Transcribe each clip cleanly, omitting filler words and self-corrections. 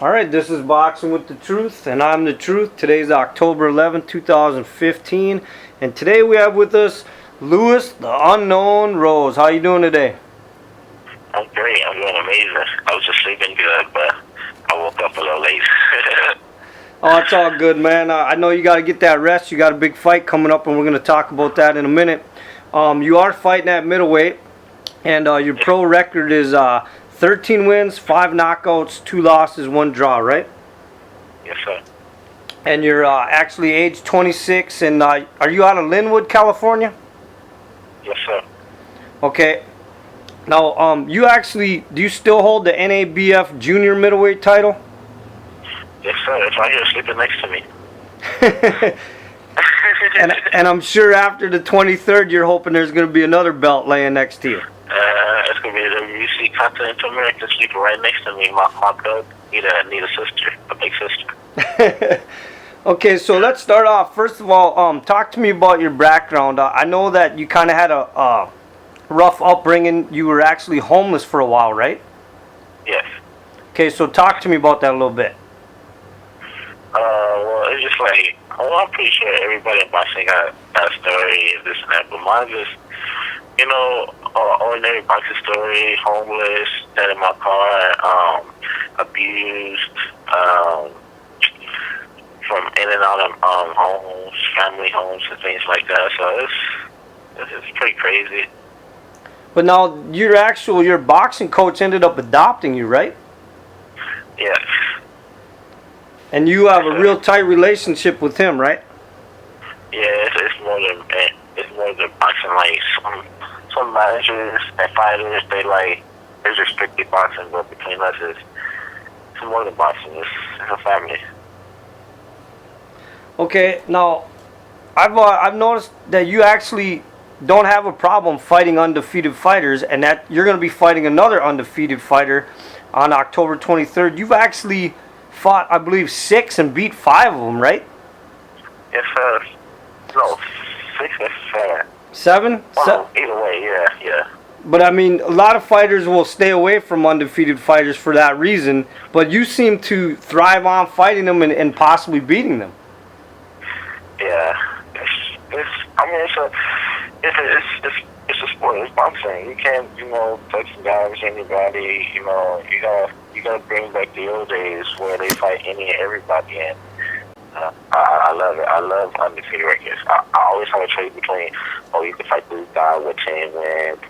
Alright, this is Boxing with the Truth, and I'm the Truth. Today's October 11th, 2015, and today we have with us Lewis, the Unknown Rose. How you doing today? I'm great. I'm doing amazing. I was just sleeping good, but I woke up a little late. Oh, it's all good, man. I know you got to get that rest. You got a big fight coming up, and we're going to talk about that in a minute. You are fighting at middleweight, and your pro record is 13 wins, 5 knockouts, 2 losses, 1 draw, right? Yes, sir. And you're actually age 26, and are you out of Linwood, California? Yes, sir. Okay. Now, do you still hold the NABF junior middleweight title? Yes, sir. It's right here sleeping next to me. and I'm sure after the 23rd, you're hoping there's going to be another belt laying next to you. It's going to be the WC Continental American sleeping right next to me. My blood need a sister, a big sister. Okay, so let's start off. First of all, talk to me about your background. I know that you kind of had a rough upbringing. You were actually homeless for a while, right? Yes. Okay, so talk to me about that a little bit. Well, it's just like, I'm pretty sure everybody in boxing got a story and this and that, but mine just, ordinary boxing story, homeless, dead in my car, abused, from in and out of homes, family homes and things like that, so it's pretty crazy. But now, your boxing coach ended up adopting you, right? Yes. And you have a real tight relationship with him, right? Yeah, it's more than boxing. Like some managers and fighters, they're just strictly boxing, but between us, it's more than boxing. It's a family. Okay, now I've noticed that you actually don't have a problem fighting undefeated fighters, and that you're going to be fighting another undefeated fighter on October 23rd. You've actually fought, I believe, 6 and beat 5 of them, right? Yes, sir. No, 6 and 7. 7? Well, either way, yeah. But I mean, a lot of fighters will stay away from undefeated fighters for that reason. But you seem to thrive on fighting them and possibly beating them. Yeah, it's a sport. It's boxing. You can't, touch and damage anybody. You gotta bring back the old days where they fight any and everybody. And I love it. I love undefeated records. I always have a trade between, you can fight this guy with 10 wins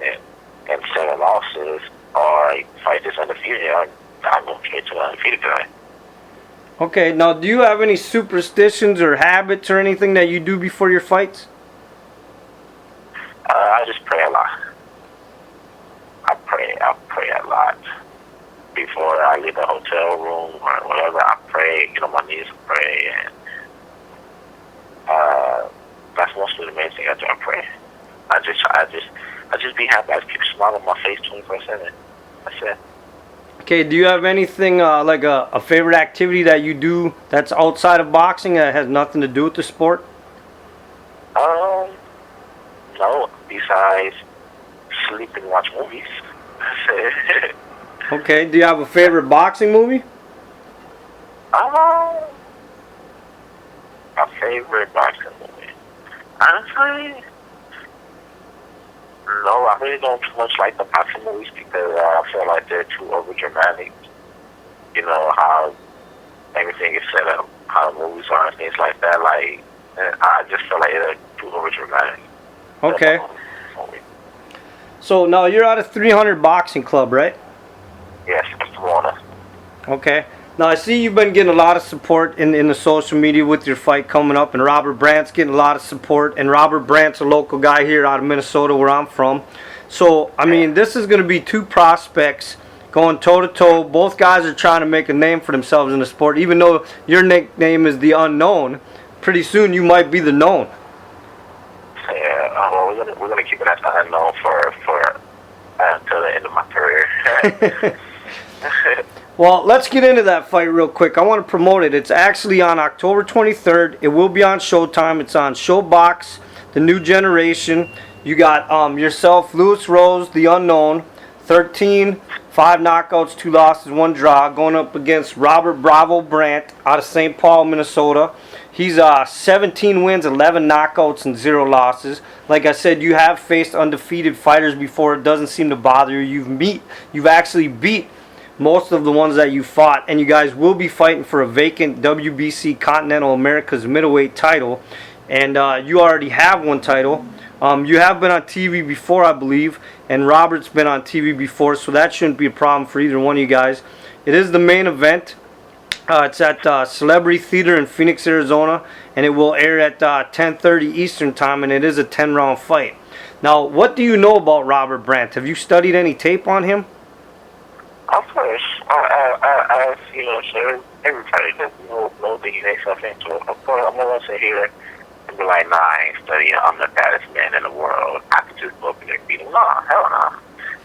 and 7 losses, or you can fight this undefeated. I'm going straight to the undefeated guy. Okay, now do you have any superstitions or habits or anything that you do before your fights? I just pray a lot. I pray a lot. Before I leave the hotel room or whatever, I pray, get on my knees and pray, and that's mostly the main thing I do. I pray. I just be happy. I just keep a smile on my face 24/7. That's it. Okay, do you have anything like a favorite activity that you do that's outside of boxing that has nothing to do with the sport? No, besides sleep and watch movies. That's it. Okay, do you have a favorite boxing movie? My favorite boxing movie. Honestly, no, I really don't too much like the boxing movies because I feel like they're too overdramatic. How everything is set up, how the movies are and things like that. Like, I just feel like they're too overdramatic. Okay. So now you're out of 300 Boxing Club, right? Yes, Mr. Warner. Okay. Now I see you've been getting a lot of support in the social media with your fight coming up, and Robert Brant's getting a lot of support, and Robert Brant's a local guy here out of Minnesota where I'm from. So, I mean, this is going to be 2 prospects going toe-to-toe. Both guys are trying to make a name for themselves in the sport. Even though your nickname is the Unknown, pretty soon you might be the known. Yeah, well, we're gonna keep it as the unknown for until the end of my career. Well, let's get into that fight real quick. I want to promote it. It's actually on October 23rd. It will be on Showtime. It's on ShoBox the New Generation. You got yourself, Lewis Rose, the Unknown, 13 5 knockouts, 2 losses, 1 draw, going up against Robert Brant out of St. Paul, Minnesota. He's 17 wins, 11 knockouts, and 0 losses. Like I said, you have faced undefeated fighters before. It doesn't seem to bother you. You've actually beat most of the ones that you fought, and you guys will be fighting for a vacant WBC Continental America's middleweight title, and you already have one title. You have been on TV before, I believe, and Robert's been on TV before, so that shouldn't be a problem for either one of you guys. It is the main event. It's at Celebrity Theater in Phoenix, Arizona, and it will air at 10:30 Eastern Time, and it is a 10-round fight. Now, what do you know about Robert Brant? Have you studied any tape on him? Of course, I so everybody that know the unique stuff into it. Of course, I'm not gonna sit here and be like, nah, I ain't studying. I'm the baddest man in the world. I could just go up and beat him. Nah, hell no.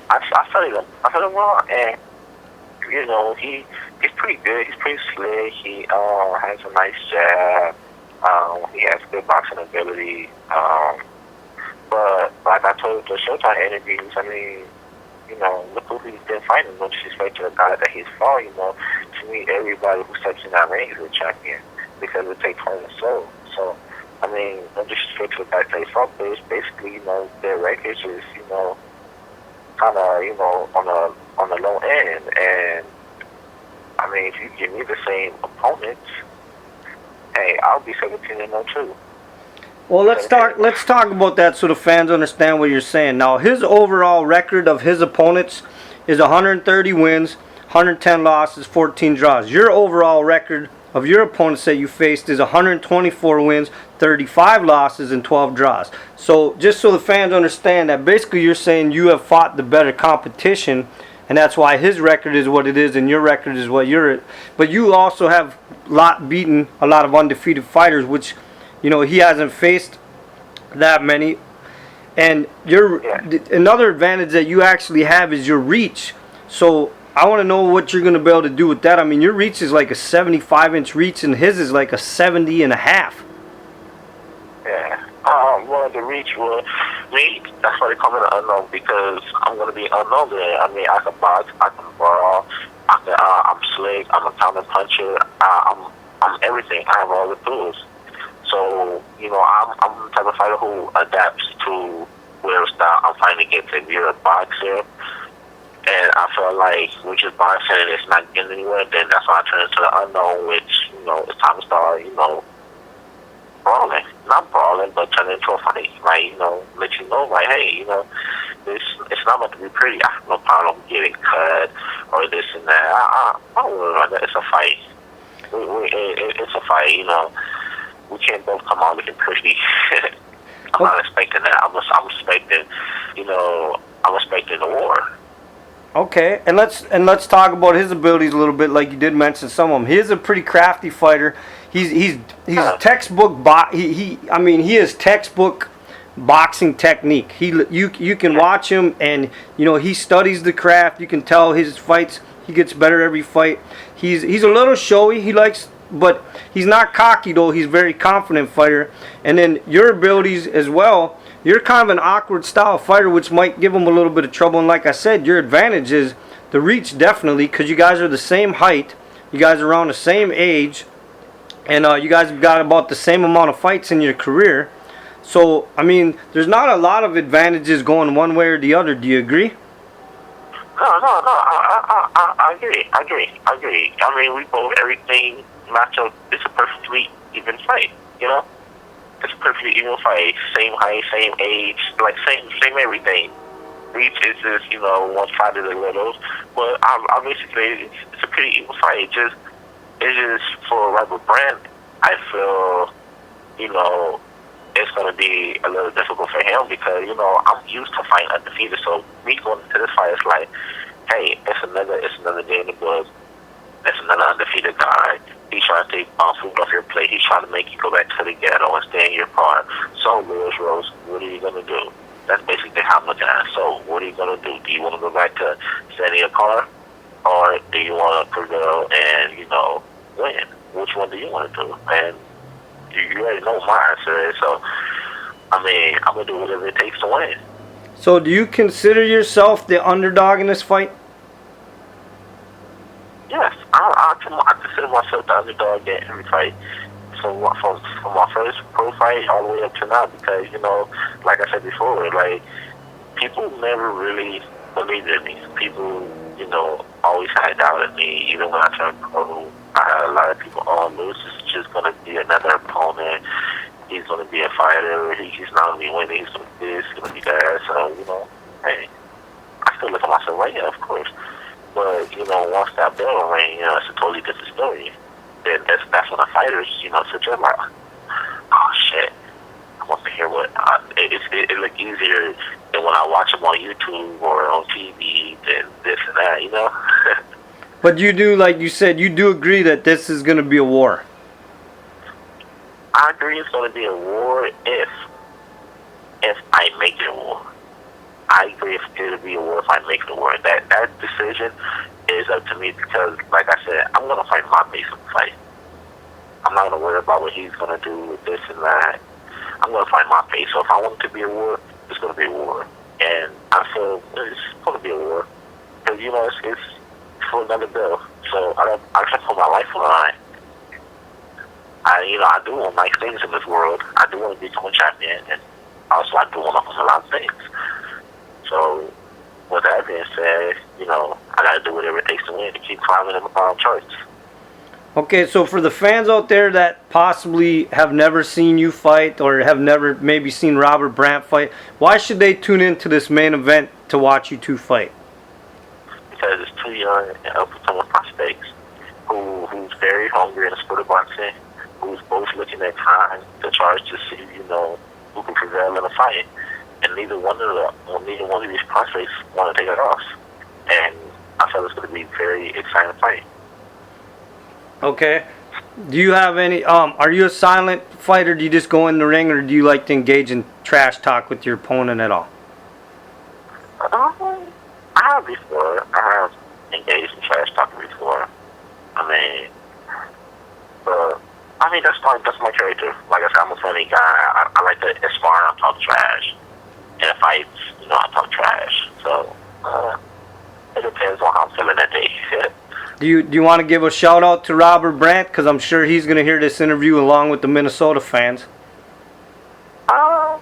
I studied him. I studied him well, and he's pretty good. He's pretty slick. He has a nice jab. He has good boxing ability. But like I told the Showtime interviews, I mean, look who he's been fighting. No disrespect to the guy that he's fought. To me, everybody who steps in that ring is a champion because it takes heart and soul. So, I mean, no disrespect to the guy that he fought, but it's basically, their records is, kind of, on the low end. And I mean, if you give me the same opponents, hey, I'll be 17-0 too. Well, let's talk about that so the fans understand what you're saying. Now, his overall record of his opponents is 130 wins, 110 losses, 14 draws. Your overall record of your opponents that you faced is 124 wins, 35 losses, and 12 draws. So, just so the fans understand that basically you're saying you have fought the better competition, and that's why his record is what it is and your record is what you're at. But you also have beaten a lot of undefeated fighters, which he hasn't faced that many. And another advantage that you actually have is your reach. So I want to know what you're going to be able to do with that. I mean, your reach is like a 75-inch reach, and his is like a 70.5. Yeah. Well, the reach will me. That's why they call me the unknown, because I'm going to be unknown there. I mean, I can box, I can brawl, I'm slick, I'm a counter puncher, I'm everything. I have all the tools. So, I'm the type of fighter who adapts to whatever style I'm fighting against. If you're a boxer, and I feel like we're just boxing and it's not getting anywhere, then that's why I turn into the unknown, which, it's time to start, brawling. Not brawling, but turn into a fight. Like, let you know, like, hey, it's not about to be pretty. I have no problem getting cut or this and that. I don't worry about that. It's a fight. It's a fight, We can't both come out looking pretty. I'm not expecting that. I'm expecting, I'm expecting a war. Okay, and let's talk about his abilities a little bit. Like you did mention some of them. He is a pretty crafty fighter. He's textbook. He is textbook boxing technique. You can watch him, and he studies the craft. You can tell his fights. He gets better every fight. He's a little showy. But he's not cocky though. He's a very confident fighter. And then your abilities as well. You're kind of an awkward style fighter, which might give him a little bit of trouble. And like I said, your advantage is the reach, definitely, because you guys are the same height. You guys are around the same age. And you guys have got about the same amount of fights in your career. So, I mean, there's not a lot of advantages going one way or the other. Do you agree? No. I agree. I mean, we both, everything match up. It's a perfectly even fight, It's a perfectly even fight. Same height, same age, like same everything. Reach is just, one side of the little. But I basically, it's a pretty even fight. It's just for Robert Brant, I feel, it's going to be a little difficult for him because, I'm used to fighting undefeated. So me going into this fight is like, hey, it's another day in the books. It's another undefeated guy. He's trying to take food off your plate. He's trying to make you go back to the ghetto and stay in your car. So, Lewis Rose, what are you going to do? That's basically how I'm looking at it. So, what are you going to do? Do you want to go back to staying in your car? Or do you want to prevail and, win? Which one do you want to do? And you already know my answer is. So, I mean, I'm going to do whatever it takes to win. So, do you consider yourself the underdog in this fight? I consider myself the underdog in every fight. From my first pro fight all the way up to now, because like I said before, like people never really believed in me. People, always had doubt in me. Even when I turned pro, I had a lot of people, Lewis is just gonna be another opponent. He's gonna be a fighter. He's not gonna be winning. He's gonna be this. He's gonna be that. So hey, I still look at myself like, yeah, of course. But once that bell rang, it's a totally different story. Then that's when the fighters, suggest like, oh shit, I want to hear what. It look easier than when I watch them on YouTube or on TV than this and that, But you do, like you said, you do agree that this is going to be a war. I agree it's going to be a war if I make it a war. I agree it'll be a war if I make it a war. That decision is up to me because, like I said, I'm going to fight my basic fight. I'm not going to worry about what he's going to do with this and that. I'm going to fight my pace. So if I want it to be a war, it's going to be a war. And I feel it's going to be a war. Because, it's for another bill. So I can't put my life on the line. I do want nice things in this world. I do want to become a champion. And also I do want to put a lot of things. So with that being said, I got to do whatever it takes to win to keep climbing in the bottom charts. Okay, so for the fans out there that possibly have never seen you fight or have never maybe seen Robert Brant fight, why should they tune into this main event to watch you two fight? Because it's two young and up-and-coming prospects who's very hungry in the sport of boxing, who's both looking at time to charge to see, who can prevail in a fight. And neither one of these prospects want to take it off. And I feel it's going to be a very exciting fight. Okay. Do you have any, are you a silent fighter? Do you just go in the ring, or do you like to engage in trash talk with your opponent at all? I have before. I have engaged in trash talking before. That's my character. Like I said, I'm a funny guy. I like to aspire and talk trash. In fights, I talk trash. So, it depends on how I'm feeling that day. Do you want to give a shout out to Robert Brant? Because I'm sure he's going to hear this interview along with the Minnesota fans. I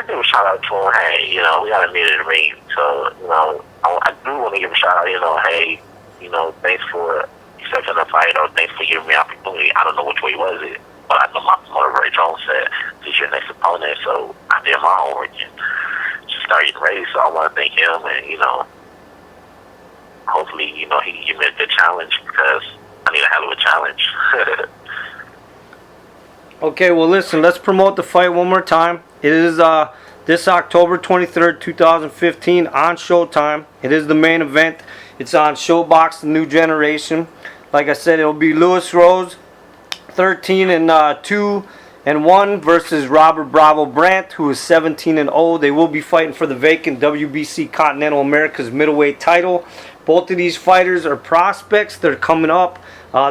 give a shout out to him. Hey, we got to meet in the ring. So, I do want to give a shout out. Hey, thanks for accepting the fight, or thanks for giving me opportunity. I don't know which way was it, but I know my promoter Ray Jones said this is your next opponent. So I did my homework and just started getting ready. So I want to thank him, and hopefully, he can give me a good challenge because I need a hell of a challenge. Okay, well, listen, let's promote the fight one more time. It is this October 23rd, 2015 on Showtime. It is the main event. It's on ShoBox the New Generation. Like I said, it'll be Lewis Rose, 13-2-1 versus Robert Bravo Brant, who is 17-0. They will be fighting for the vacant WBC Continental America's middleweight title. Both of these fighters are prospects. They're coming up.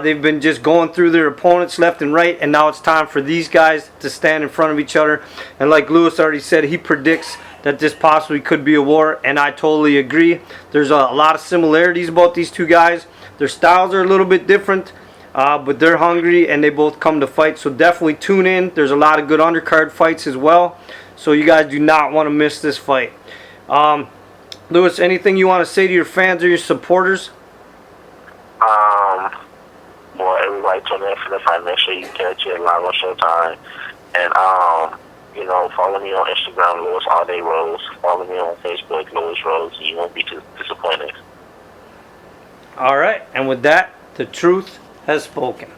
They've been just going through their opponents left and right, and now it's time for these guys to stand in front of each other. And like Lewis already said, he predicts that this possibly could be a war, and I totally agree. There's a lot of similarities about these two guys. Their styles are a little bit different, but they're hungry and they both come to fight. So definitely tune in. There's a lot of good undercard fights as well, so you guys do not want to miss this fight. Lewis, anything you want to say to your fans or your supporters? Well, everybody tune in for the fight. Make sure you catch it live on Showtime. And, follow me on Instagram, Lewis All Day Rose. Follow me on Facebook, Lewis Rose. You won't be too disappointed. All right. And with that, the truth has spoken.